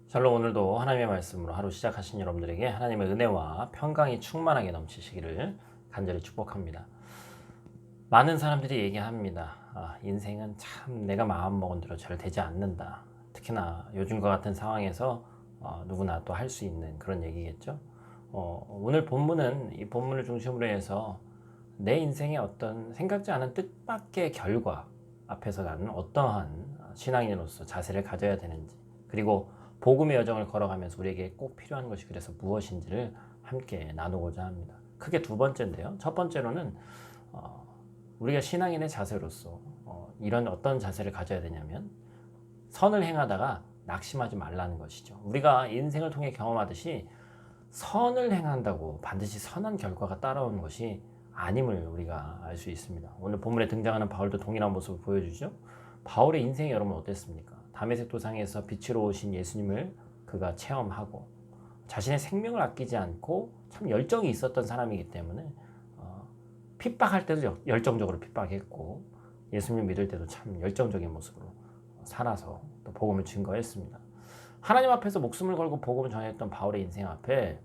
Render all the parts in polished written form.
샬롬. 오늘도 하나님의 말씀으로 하루 시작하신 여러분들에게 하나님의 은혜와 평강이 충만하게 넘치시기를 간절히 축복합니다. 많은 사람들이 얘기합니다. 인생은 참 내가 마음먹은 대로 잘 되지 않는다. 특히나 요즘과 같은 상황에서 누구나 또 할 수 있는 그런 얘기겠죠. 오늘 본문은 이 본문을 중심으로 해서 내 인생의 어떤 생각지 않은 뜻밖의 결과 앞에서 나는 어떠한 신앙인으로서 자세를 가져야 되는지, 그리고 복음의 여정을 걸어가면서 우리에게 꼭 필요한 것이 그래서 무엇인지를 함께 나누고자 합니다. 크게 두 번째인데요. 첫 번째로는 우리가 신앙인의 자세로서 이런 어떤 자세를 가져야 되냐면 선을 행하다가 낙심하지 말라는 것이죠. 우리가 인생을 통해 경험하듯이 선을 행한다고 반드시 선한 결과가 따라오는 것이 아님을 우리가 알 수 있습니다. 오늘 본문에 등장하는 바울도 동일한 모습을 보여주죠. 바울의 인생이 여러분 어땠습니까? 다메섹 도상에서 빛으로 오신 예수님을 그가 체험하고 자신의 생명을 아끼지 않고 참 열정이 있었던 사람이기 때문에 핍박할 때도 열정적으로 핍박했고 예수님 믿을 때도 참 열정적인 모습으로 살아서 또 복음을 증거했습니다. 하나님 앞에서 목숨을 걸고 복음을 전했던 바울의 인생 앞에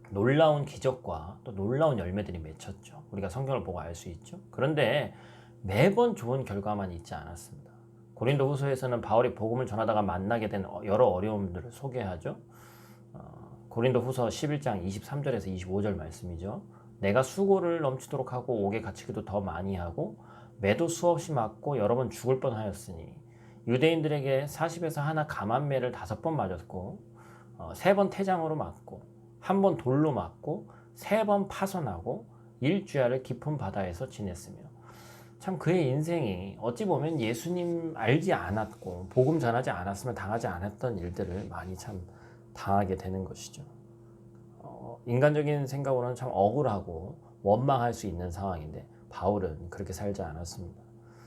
놀라운 기적과 또 놀라운 열매들이 맺혔죠. 우리가 성경을 보고 알 수 있죠. 그런데 매번 좋은 결과만 있지 않았습니다. 고린도 후서에서는 바울이 복음을 전하다가 만나게 된 여러 어려움들을 소개하죠. 고린도 후서 11장 23절에서 25절 말씀이죠. 내가 수고를 넘치도록 하고 옥에 갇히기도 더 많이 하고 매도 수없이 맞고 여러 번 죽을 뻔하였으니 유대인들에게 40에서 하나 감한매를 5번 맞았고 3번 태장으로 맞고 1번 돌로 맞고 3번 파손하고 일주야를 깊은 바다에서 지냈으며, 참 그의 인생이 어찌 보면 예수님 알지 않았고 복음 전하지 않았으면 당하지 않았던 일들을 많이 참 당하게 되는 것이죠. 인간적인 생각으로는 참 억울하고 원망할 수 있는 상황인데 바울은 그렇게 살지 않았습니다.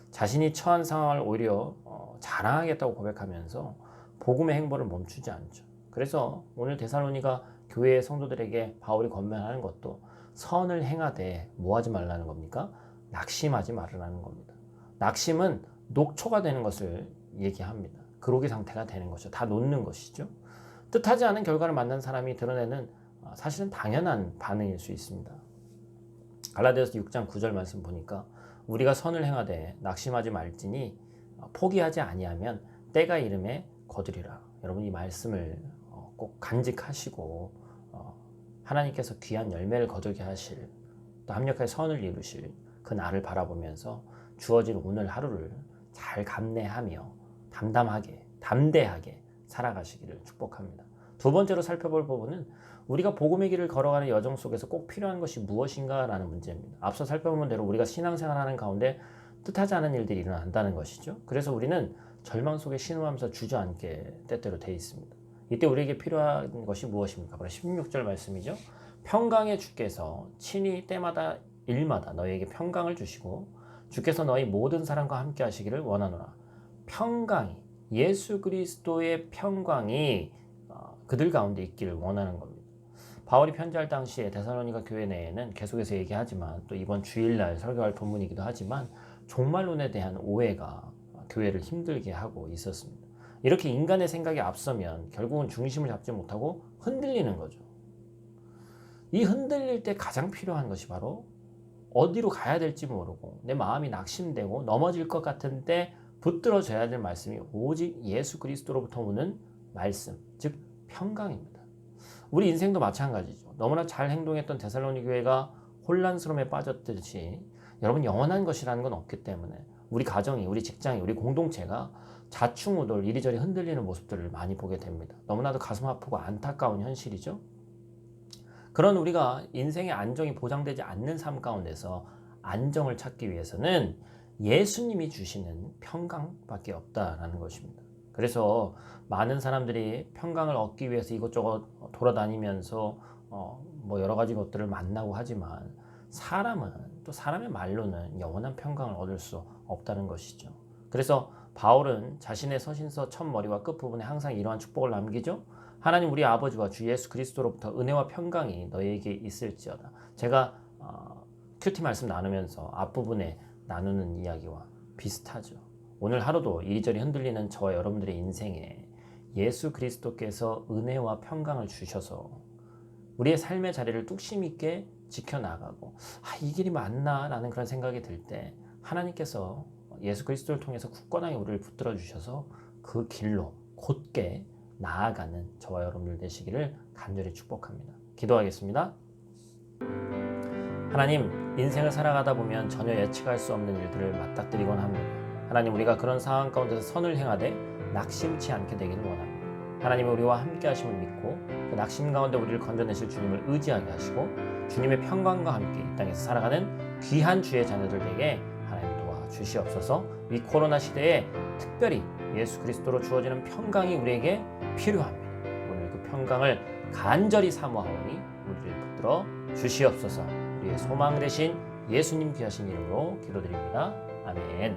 자신이 처한 상황을 오히려 자랑하겠다고 고백하면서 복음의 행보를 멈추지 않죠. 그래서 오늘 데살로니가 교회의 성도들에게 바울이 권면하는 것도 선을 행하되 뭐 하지 말라는 겁니까? 낙심하지 말라는 겁니다. 낙심은 녹초가 되는 것을 얘기합니다. 그로기 상태가 되는 것이죠. 다 놓는 것이죠. 뜻하지 않은 결과를 만난 사람이 드러내는 사실은 당연한 반응일 수 있습니다. 갈라디아서 6장 9절 말씀 보니까 우리가 선을 행하되 낙심하지 말지니 포기하지 아니하면 때가 이름에 거두리라. 여러분 이 말씀을 꼭 간직하시고 하나님께서 귀한 열매를 거두게 하실, 또 합력하여 선을 이루실 그 날을 바라보면서 주어진 오늘 하루를 잘 감내하며 담대하게 살아가시기를 축복합니다. 두 번째로 살펴볼 부분은 우리가 복음의 길을 걸어가는 여정 속에서 꼭 필요한 것이 무엇인가라는 문제입니다. 앞서 살펴본 대로 우리가 신앙생활하는 가운데 뜻하지 않은 일들이 일어난다는 것이죠. 그래서 우리는 절망 속에 신음하면서 주저앉게 때때로 돼 있습니다. 이때 우리에게 필요한 것이 무엇입니까? 바로 16절 말씀이죠. 평강의 주께서 친히 때마다 일마다 너희에게 평강을 주시고 주께서 너희 모든 사람과 함께 하시기를 원하노라. 평강이, 예수 그리스도의 평강이 그들 가운데 있기를 원하는 겁니다. 바울이 편지할 당시에 데살로니가 교회 내에는 계속해서 얘기하지만 또 이번 주일날 설교할 본문이기도 하지만 종말론에 대한 오해가 교회를 힘들게 하고 있었습니다. 이렇게 인간의 생각이 앞서면 결국은 중심을 잡지 못하고 흔들리는 거죠. 이 흔들릴 때 가장 필요한 것이 바로 어디로 가야 될지 모르고 내 마음이 낙심되고 넘어질 것 같은데 붙들어져야 될 말씀이 오직 예수 그리스도로부터 오는 말씀, 즉 평강입니다. 우리 인생도 마찬가지죠. 너무나 잘 행동했던 데살로니 교회가 혼란스러움에 빠졌듯이 여러분 영원한 것이라는 건 없기 때문에 우리 가정이, 우리 직장이, 우리 공동체가 좌충우돌 이리저리 흔들리는 모습들을 많이 보게 됩니다. 너무나도 가슴 아프고 안타까운 현실이죠. 그런 우리가 인생의 안정이 보장되지 않는 삶 가운데서 안정을 찾기 위해서는 예수님이 주시는 평강밖에 없다라는 것입니다. 그래서 많은 사람들이 평강을 얻기 위해서 이것저것 돌아다니면서 뭐 여러 가지 것들을 만나고 하지만 사람은 또 사람의 말로는 영원한 평강을 얻을 수 없다는 것이죠. 그래서 바울은 자신의 서신서 첫 머리와 끝 부분에 항상 이러한 축복을 남기죠. 하나님 우리 아버지와 주 예수 그리스도로부터 은혜와 평강이 너희에게 있을지어다. 제가 큐티 말씀 나누면서 앞부분에 나누는 이야기와 비슷하죠. 오늘 하루도 이리저리 흔들리는 저와 여러분들의 인생에 예수 그리스도께서 은혜와 평강을 주셔서 우리의 삶의 자리를 뚝심 있게 지켜나가고 이 길이 맞나? 라는 그런 생각이 들 때 하나님께서 예수 그리스도를 통해서 굳건하게 우리를 붙들어 주셔서 그 길로 곧게 나아가는 저와 여러분들 되시기를 간절히 축복합니다. 기도하겠습니다. 하나님, 인생을 살아가다 보면 전혀 예측할 수 없는 일들을 맞닥뜨리곤 합니다. 하나님, 우리가 그런 상황 가운데서 선을 행하되 낙심치 않게 되기를 원합니다. 하나님이 우리와 함께 하심을 믿고 그 낙심 가운데 우리를 건져내실 주님을 의지하게 하시고 주님의 평강과 함께 이 땅에서 살아가는 귀한 주의 자녀들에게 하나님 도와주시옵소서. 이 코로나 시대에 특별히 예수 그리스도로 주어지는 평강이 우리에게 필요합니다. 오늘 그 평강을 간절히 사모하오니 우리를 붙들어 주시옵소서. 우리의 소망 되신 예수님 귀하신 이름으로 기도드립니다. 아멘.